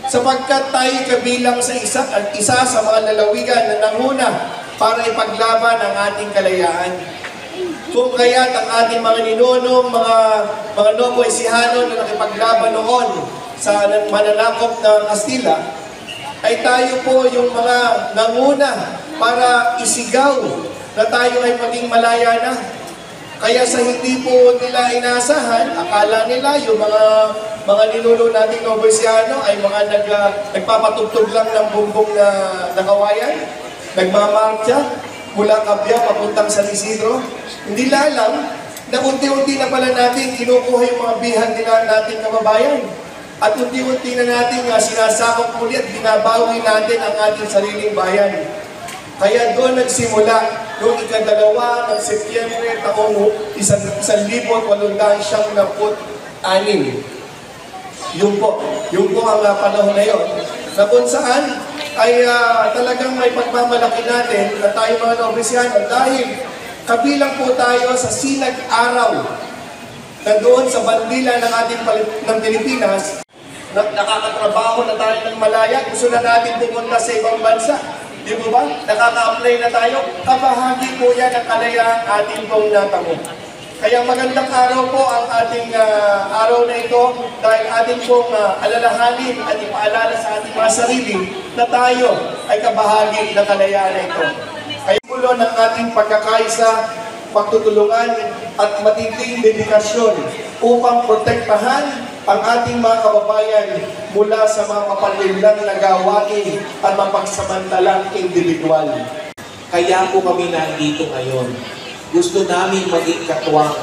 sapagkat tayo kabilang sa isa sa mga lalawigan na nanguna para ipaglaban ang ating kalayaan. Kung kaya't ang ating mga ninunong, mga Novo Ecijano na nakipaglaban noon sa mananakop ng Kastila, ay tayo po yung mga nanguna para isigaw na tayo ay maging malaya na. Kaya sa hindi po nila inasahan, akala nila yung mga ninuno nating Novo Ecijano ay mga nagpapatugtog lang ng bumbong na kawayan, nagmamarcha mula Kabya papuntang San Isidro. Hindi nila alam na unti-unti na pala natin kinukuha yung mga bihan nila nating kababayan. At unti-unti na natin sinasakop muli at binabawi natin ang ating sariling bayan. Kaya doon nagsimula, noong ika-2 ng Setyembre taong 1886. Yun po ang panahon na yun. Na kung saan ay talagang may pagmamalaki natin na tayo mga Novo Ecijano dahil kabilang po tayo sa sinag-araw na doon sa bandila ng Pilipinas. Nakakatrabaho na tayo ng malaya, gusto na natin pumunta sa ibang bansa. Di ba ba? Nakaka-apply na tayo. Kabahagi po yan ang kalayaang ating pong natamo. Kaya magandang araw po ang ating araw na ito dahil ating pong alalahanin at ipaalala sa ating mga sarili na tayo ay kabahagi ng kalayaan na ito. Kaya pulo ng ating pagkakaisa, pagtutulungan at matinding dedikasyon upang protektahan ang ating mga kababayan mula sa mga mapanlilang na gawain at mapagsamantalang individual. Kaya po kami nandito ngayon. Gusto namin maging katuwang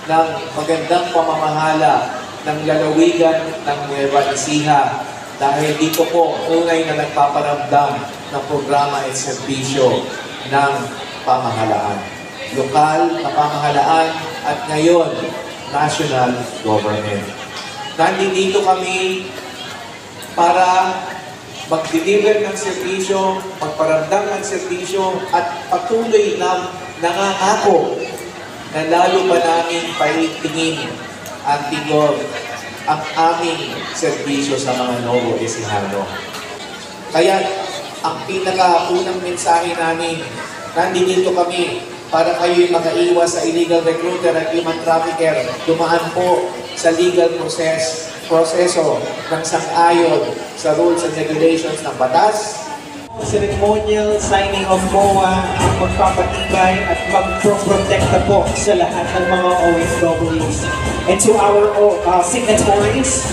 ng magandang pamamahala ng lalawigan ng Nueva Ecija dahil dito po tunay na nagpaparamdam ng programa at serbisyo ng pamahalaan. Lokal na pamahalaan at ngayon, national government. Nandito kami para mag-deliver ng serbisyo, magparamdam ng serbisyo at patuloy na nangangako na lalo pa namin paitingin ang tigor ang aming serbisyo sa mga Novo Ecijano. Kaya ang pinaka-unang mensahe namin, nandito kami para kayo'y makaiwas sa illegal recruiter at human trafficker, dumaan po sa legal proseso ng sang-ayon sa rules and regulations ng batas. Ceremonial signing of MOA ang magpapatibay at magproprotekta po sa lahat ng mga OFWs. And to our signatories,